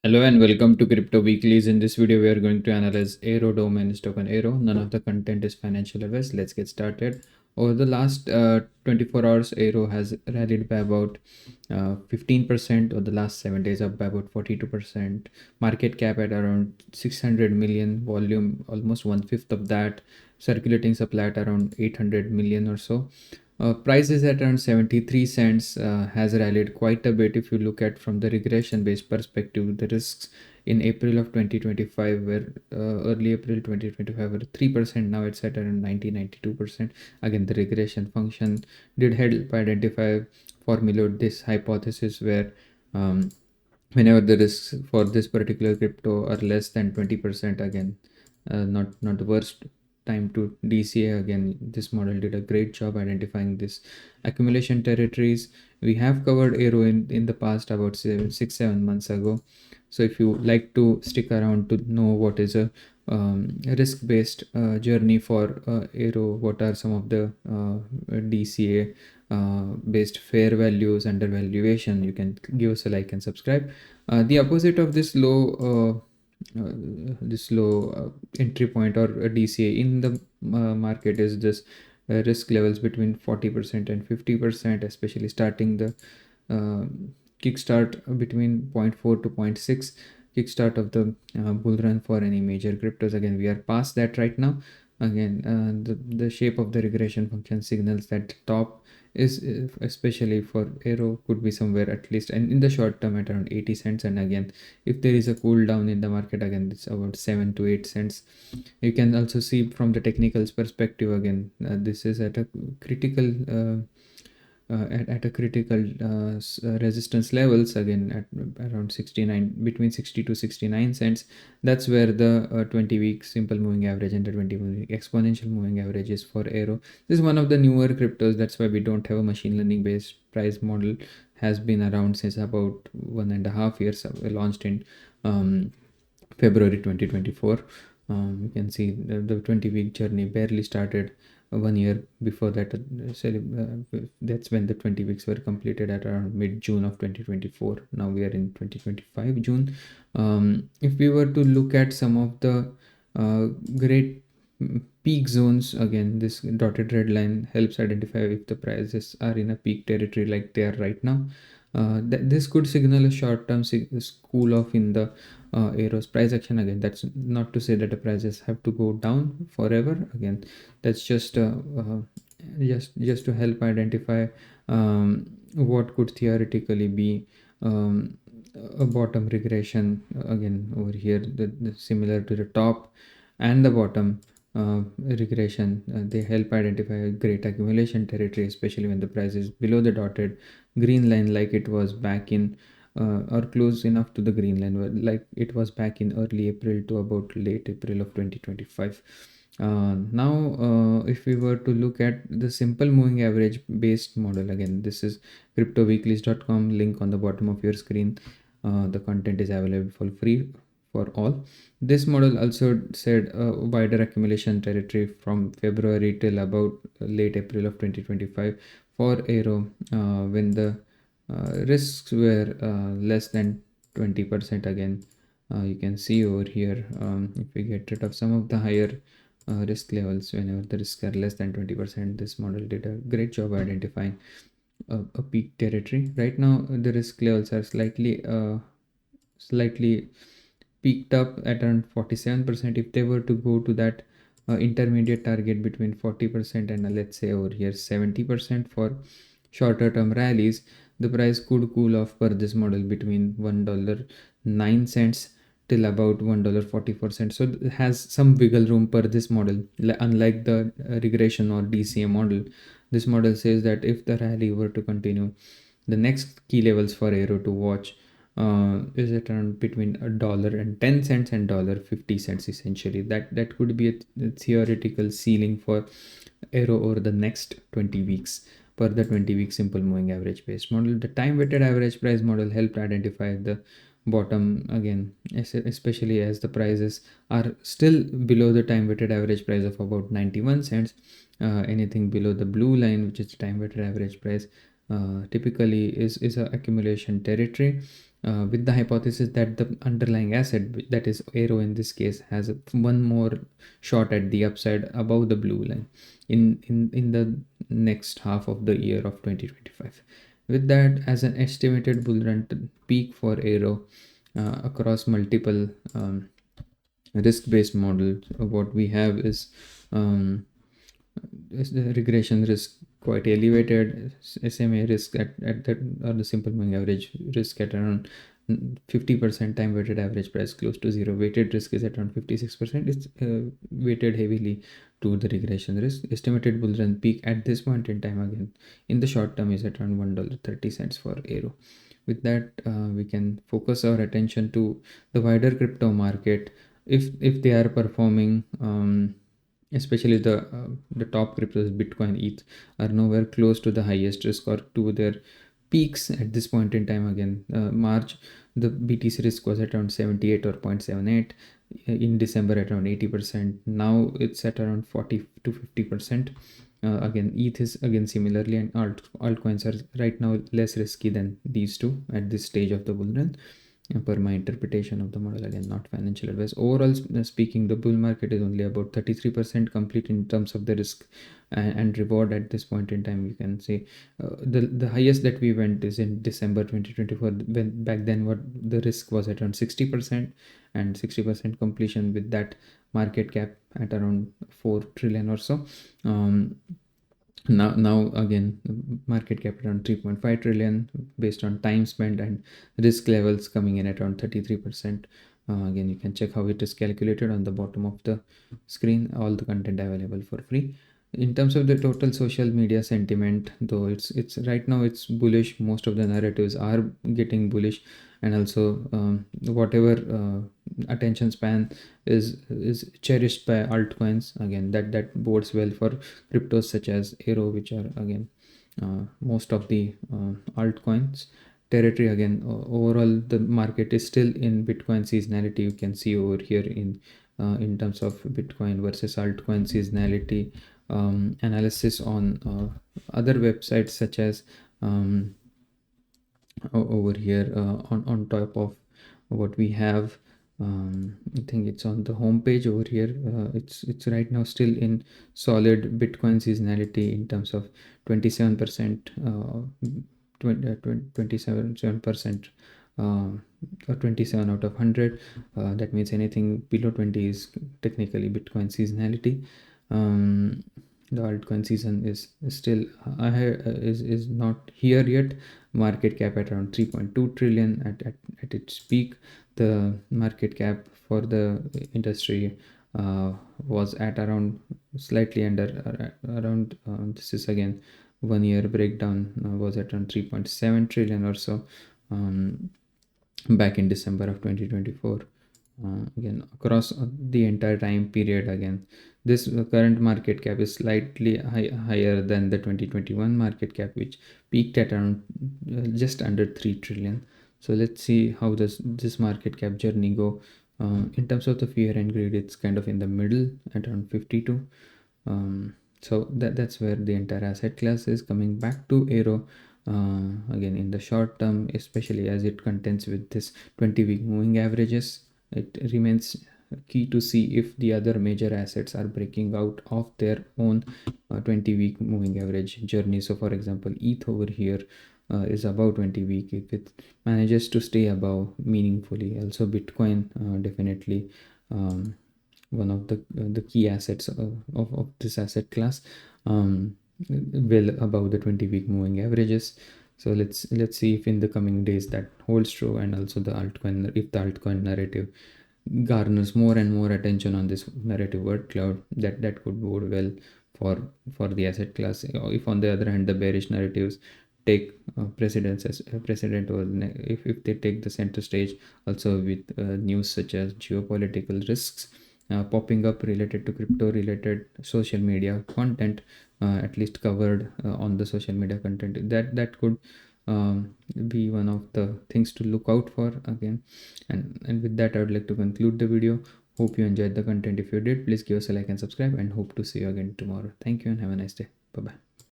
Hello and welcome to Crypto Weeklies. In this video, we are going to analyze Aerodrome and token Aero. None of the content is financial advice. Let's get started. Over the last 24 hours, Aero has rallied by about 15%, or the last 7 days up by about 42%. Market cap at around 600 million, volume almost 1/5 of that, circulating supply at around 800 million or so. Price is at around 73 cents, has rallied quite a bit. If you look at from the regression based perspective, the risks in April of 2025 were early April 2025 were 3%. Now it's at around 92%. Again, the regression function did help identify, formulate this hypothesis where whenever the risks for this particular crypto are less than 20%, again, not the worst time to DCA. Again, this model did a great job identifying this accumulation territories. We have covered Aero in the past about 6-7 months ago. So if you like to stick around to know what is a risk-based journey for Aero, what are some of the DCA based fair values, undervaluation, you can give us a like and subscribe. The opposite of this low entry point or a DCA in the market is this risk levels between 40% and 50%, especially starting the kickstart between 0.4 to 0.6 kickstart of the bull run for any major cryptos. Again, we are past that right now. Again, the shape of the regression function signals that top is especially for Aero could be somewhere at least, and in the short term at around 80 cents. And again, if there is a cool down in the market, again it's about 7 to 8 cents. You can also see from the technicals perspective, again, this is at a critical at a critical resistance levels, again at around 69, between 60 to 69 cents. That's where the 20-week simple moving average and the 20-week exponential moving average is for Aero. This is one of the newer cryptos. That's why we don't have a machine learning based price model. Has been around since about 1.5 years, launched in February 2024. You can see the 20-week journey barely started 1 year before that. That's when the 20 weeks were completed at around mid-June of 2024. Now we are in 2025 June. If we were to look at some of the great peak zones, again this dotted red line helps identify if the prices are in a peak territory like they are right now. This could signal a short-term cool off in the Aero's price action. Again, that's not to say that the prices have to go down forever. Again, that's just to help identify what could theoretically be a bottom regression. Again, over here, the similar to the top and the bottom regression, they help identify a great accumulation territory, especially when the price is below the dotted green line, like it was back in or close enough to the green line, like it was back in early April to about late April of 2025. Now, if we were to look at the simple moving average based model, again, this is cryptoweeklies.com, link on the bottom of your screen. The content is available for free for all. This model also said a wider accumulation territory from February till about late April of 2025 for Aero, when the risks were less than 20%. Again, you can see over here, if we get rid of some of the higher risk levels, whenever the risks are less than 20%, this model did a great job identifying a peak territory. Right now, the risk levels are slightly peaked up at around 47%. If they were to go to that intermediate target between 40% and let's say over here 70% for shorter term rallies, the price could cool off per this model between $1.09 till about $1.44. So it has some wiggle room per this model. Unlike the regression or DCA model, this model says that if the rally were to continue, the next key levels for Aero to watch is at around between $1.10 and $1.50 essentially. That could be a theoretical ceiling for Aero over the next 20 weeks per the 20-week simple moving average based model. The time weighted average price model helped identify the bottom, again, especially as the prices are still below the time weighted average price of about 91 cents. Anything below the blue line, which is the time weighted average price, typically is a accumulation territory. with the hypothesis that the underlying asset, that is Aero in this case, has one more shot at the upside above the blue line in the next half of the year of 2025. With that as an estimated bull run peak for Aero across multiple risk-based models, what we have is the regression risk quite elevated, SMA risk at that, or the simple moving average risk at around 50%, time weighted average price close to zero, weighted risk is at around 56%. It's weighted heavily to the regression risk. Estimated bull run peak at this point in time, again in the short term, is at around $1.30 for Aero. With that, we can focus our attention to the wider crypto market. If they are performing, especially the top cryptos, Bitcoin, ETH, are nowhere close to the highest risk or to their peaks at this point in time. Again, March, the BTC risk was at around 78 or 0.78. In December at around 80%. Now it's at around 40 to 50%. Again, ETH is again similarly, and altcoins are right now less risky than these two at this stage of the bull run. Per my interpretation of the model, again not financial advice. Overall speaking, the bull market is only about 33% complete in terms of the risk and reward at this point in time. You can say the highest that we went is in December 2024, when back then what the risk was at around 60% and 60% completion, with that market cap at around 4 trillion or so. Now again, market cap around 3.5 trillion based on time spent and risk levels coming in at around 33%. Again, you can check how it is calculated on the bottom of the screen. All the content available for free. In terms of the total social media sentiment, though it's right now it's bullish. Most of the narratives are getting bullish, and also whatever attention span is cherished by altcoins. Again, that bodes well for cryptos such as Aero, which are again most of the altcoins territory. Again, overall the market is still in Bitcoin seasonality. You can see over here in terms of Bitcoin versus altcoin seasonality analysis on other websites, such as over here on top of what we have. I think it's on the home page over here. It's right now still in solid Bitcoin seasonality in terms of 27%, 27%, or 27 out of 100. That means anything below 20 is technically Bitcoin seasonality. The altcoin season is still is not here yet. Market cap at around 3.2 trillion at its peak. The market cap for the industry was at around slightly under around this is again 1 year breakdown, was at around 3.7 trillion or so back in December of 2024. Again, across the entire time period, again this current market cap is slightly higher than the 2021 market cap, which peaked at around just under 3 trillion. So let's see how this market cap journey go. In terms of the fear and greed, it's kind of in the middle at around 52. So that's where the entire asset class is coming back to Aero. Again, in the short term, especially as it contends with this 20-week moving averages, it remains key to see if the other major assets are breaking out of their own 20-week moving average journey. So for example, ETH over here is above 20-week. If it manages to stay above meaningfully, also Bitcoin definitely one of the key assets of this asset class, well above the 20-week moving averages. So let's see if in the coming days that holds true, and also the altcoin, if the altcoin narrative garners more and more attention on this narrative word cloud, that could bode well for the asset class. If on the other hand the bearish narratives take precedence, or if they take the center stage, also with news such as geopolitical risks popping up related to crypto related social media content, at least covered on the social media content, that could be one of the things to look out for again. And with that, I would like to conclude the video. Hope you enjoyed the content. If you did, please give us a like and subscribe, and hope to see you again tomorrow. Thank you and have a nice day. Bye bye.